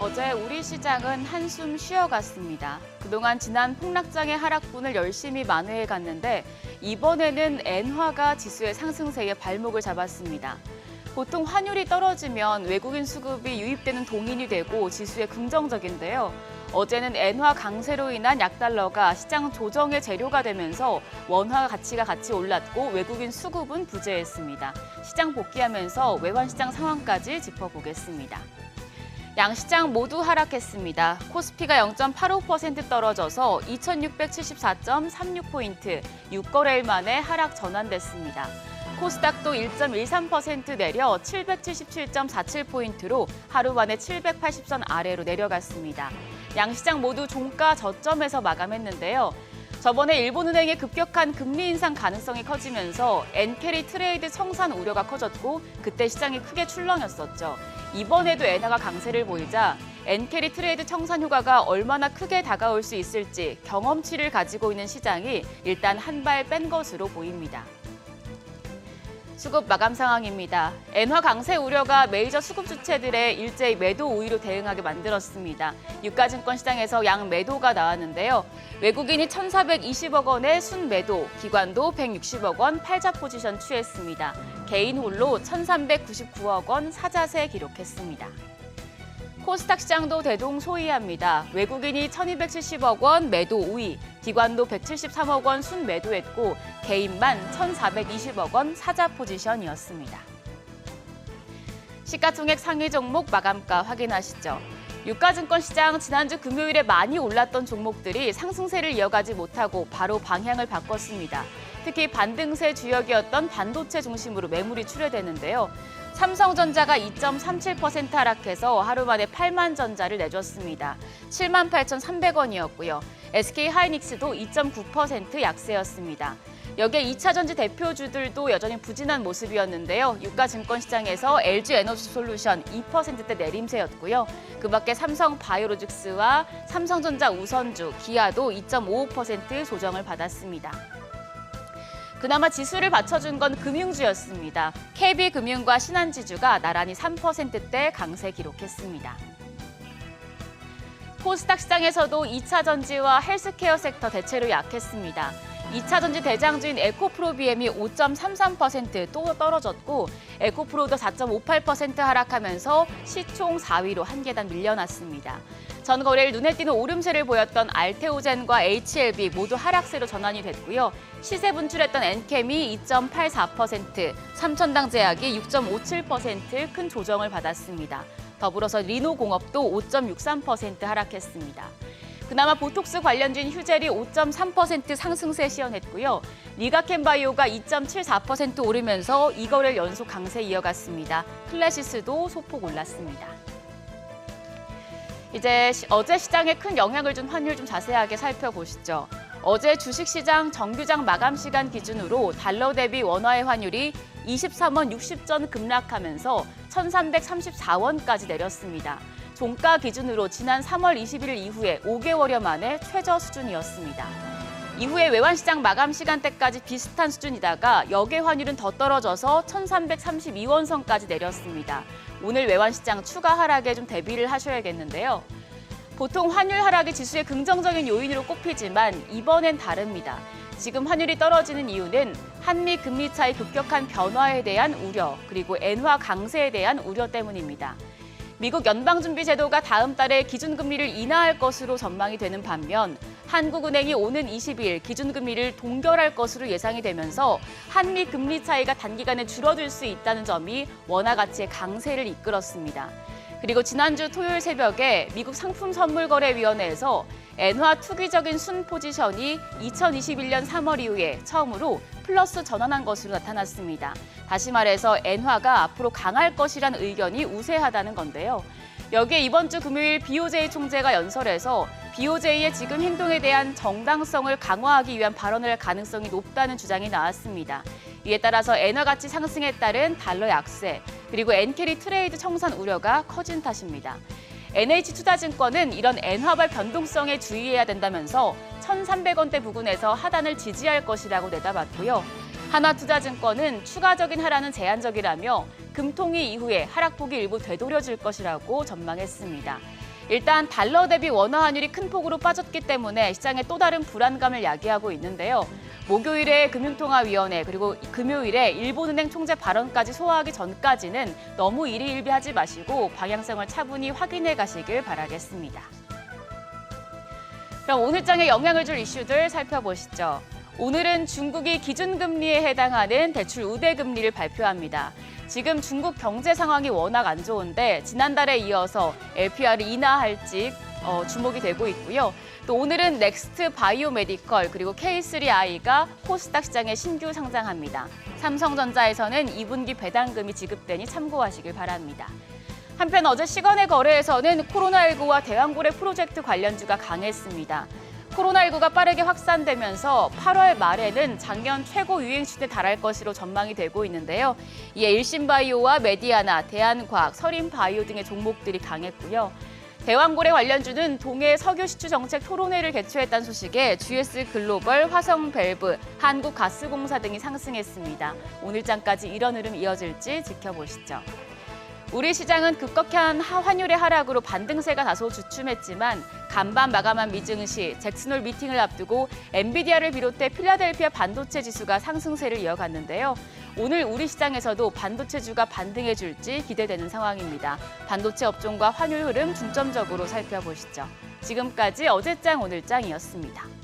어제 우리 시장은 한숨 쉬어갔습니다. 그동안 지난 폭락장의 하락분을 열심히 만회해 갔는데 이번에는 엔화가 지수의 상승세에 발목을 잡았습니다. 보통 환율이 떨어지면 외국인 수급이 유입되는 동인이 되고 지수에 긍정적인데요. 어제는 엔화 강세로 인한 약달러가 시장 조정의 재료가 되면서 원화 가치가 같이 올랐고 외국인 수급은 부재했습니다. 시장 복귀하면서 외환시장 상황까지 짚어보겠습니다. 양시장 모두 하락했습니다. 코스피가 0.85% 떨어져서 2674.36포인트, 6거래일 만에 하락 전환됐습니다. 코스닥도 1.13% 내려 777.47포인트로 하루 만에 780선 아래로 내려갔습니다. 양시장 모두 종가 저점에서 마감했는데요. 저번에 일본은행의 급격한 금리 인상 가능성이 커지면서 엔캐리 트레이드 청산 우려가 커졌고 그때 시장이 크게 출렁였었죠. 이번에도 엔화가 강세를 보이자 엔캐리 트레이드 청산 효과가 얼마나 크게 다가올 수 있을지 경험치를 가지고 있는 시장이 일단 한 발 뺀 것으로 보입니다. 수급 마감 상황입니다. 엔화 강세 우려가 메이저 수급 주체들의 일제히 매도 우위로 대응하게 만들었습니다. 유가증권 시장에서 양 매도가 나왔는데요. 외국인이 1,420억 원의 순매도, 기관도 160억 원 팔자 포지션 취했습니다. 개인 홀로 1,399억 원 사자세 기록했습니다. 코스닥 시장도 대동소이합니다. 외국인이 1,270억 원 매도 우위, 기관도 173억 원 순매도했고 개인만 1,420억 원 사자 포지션이었습니다. 시가총액 상위 종목 마감가 확인하시죠. 유가증권 시장 지난주 금요일에 많이 올랐던 종목들이 상승세를 이어가지 못하고 바로 방향을 바꿨습니다. 특히 반등세 주역이었던 반도체 중심으로 매물이 출회되는데요. 삼성전자가 2.37% 하락해서 하루 만에 8만 전자를 내줬습니다. 78,300원이었고요. SK하이닉스도 2.9% 약세였습니다. 여기에 2차전지 대표주들도 여전히 부진한 모습이었는데요. 유가증권 시장에서 LG에너지솔루션 2%대 내림세였고요. 그밖에 삼성바이오로직스와 삼성전자 우선주, 기아도 2.55% 조정을 받았습니다. 그나마 지수를 받쳐준 건 금융주였습니다. KB금융과 신한지주가 나란히 3%대 강세 기록했습니다. 코스닥 시장에서도 2차 전지와 헬스케어 섹터 대체로 약했습니다. 2차 전지 대장주인 에코프로비엠이 5.33% 또 떨어졌고 에코프로도 4.58% 하락하면서 시총 4위로 한 계단 밀려났습니다. 전 거래일 눈에 띄는 오름세를 보였던 알테오젠과 HLB 모두 하락세로 전환이 됐고요. 시세 분출했던 엔캠이 2.84%, 삼천당제약이 6.57% 큰 조정을 받았습니다. 더불어서 리노공업도 5.63% 하락했습니다. 그나마 보톡스 관련주인 휴젤이 5.3% 상승세 시현했고요. 리가켄바이오가 2.74% 오르면서 2거래일 연속 강세 이어갔습니다. 클래시스도 소폭 올랐습니다. 이제 어제 시장에 큰 영향을 준 환율 좀 자세하게 살펴보시죠. 어제 주식시장 정규장 마감 시간 기준으로 달러 대비 원화의 환율이 23원 60전 급락하면서 1,334원까지 내렸습니다. 종가 기준으로 지난 3월 21일 이후에 5개월여 만에 최저 수준이었습니다. 이후에 외환시장 마감 시간대까지 비슷한 수준이다가 역외 환율은 더 떨어져서 1,332원 선까지 내렸습니다. 오늘 외환시장 추가 하락에 좀 대비를 하셔야겠는데요. 보통 환율 하락이 지수의 긍정적인 요인으로 꼽히지만 이번엔 다릅니다. 지금 환율이 떨어지는 이유는 한미 금리 차이 급격한 변화에 대한 우려, 그리고 엔화 강세에 대한 우려 때문입니다. 미국 연방준비제도가 다음 달에 기준금리를 인하할 것으로 전망이 되는 반면 한국은행이 오는 22일 기준금리를 동결할 것으로 예상이 되면서 한미 금리 차이가 단기간에 줄어들 수 있다는 점이 원화 가치의 강세를 이끌었습니다. 그리고 지난주 토요일 새벽에 미국 상품선물거래위원회에서 엔화 투기적인 순 포지션이 2021년 3월 이후에 처음으로 플러스 전환한 것으로 나타났습니다. 다시 말해서 엔화가 앞으로 강할 것이란 의견이 우세하다는 건데요. 여기에 이번 주 금요일 BOJ 총재가 연설에서 BOJ의 지금 행동에 대한 정당성을 강화하기 위한 발언을 할 가능성이 높다는 주장이 나왔습니다. 이에 따라서 엔화 가치 상승에 따른 달러 약세, 그리고 엔캐리 트레이드 청산 우려가 커진 탓입니다. NH투자증권은 이런 엔화발 변동성에 주의해야 된다면서 1,300원대 부근에서 하단을 지지할 것이라고 내다봤고요. 하나투자증권은 추가적인 하락은 제한적이라며 금통위 이후에 하락폭이 일부 되돌려질 것이라고 전망했습니다. 일단 달러 대비 원화 환율이 큰 폭으로 빠졌기 때문에 시장에 또 다른 불안감을 야기하고 있는데요. 목요일에 금융통화위원회 그리고 금요일에 일본은행 총재 발언까지 소화하기 전까지는 너무 일희일비하지 마시고 방향성을 차분히 확인해 가시길 바라겠습니다. 그럼 오늘 장에 영향을 줄 이슈들 살펴보시죠. 오늘은 중국이 기준금리에 해당하는 대출 우대금리를 발표합니다. 지금 중국 경제 상황이 워낙 안 좋은데 지난달에 이어서 LPR을 인하할지 주목이 되고 있고요. 또 오늘은 넥스트 바이오메디컬 그리고 K3I가 코스닥 시장에 신규 상장합니다. 삼성전자에서는 2분기 배당금이 지급되니 참고하시길 바랍니다. 한편 어제 시간의 거래에서는 코로나19와 대왕고래 프로젝트 관련주가 강했습니다. 코로나19가 빠르게 확산되면서 8월 말에는 작년 최고 유행치에 달할 것으로 전망이 되고 있는데요. 이에 일신바이오와 메디아나, 대한과학, 서린바이오 등의 종목들이 강했고요. 대왕고래 관련주는 동해 석유 시추 정책 토론회를 개최했다는 소식에 GS글로벌, 화성밸브, 한국가스공사 등이 상승했습니다. 오늘장까지 이런 흐름 이어질지 지켜보시죠. 우리 시장은 급격한 환율의 하락으로 반등세가 다소 주춤했지만 간밤 마감한 미증시, 잭슨홀 미팅을 앞두고 엔비디아를 비롯해 필라델피아 반도체 지수가 상승세를 이어갔는데요. 오늘 우리 시장에서도 반도체주가 반등해줄지 기대되는 상황입니다. 반도체 업종과 환율 흐름 중점적으로 살펴보시죠. 지금까지 어제장 오늘장이었습니다.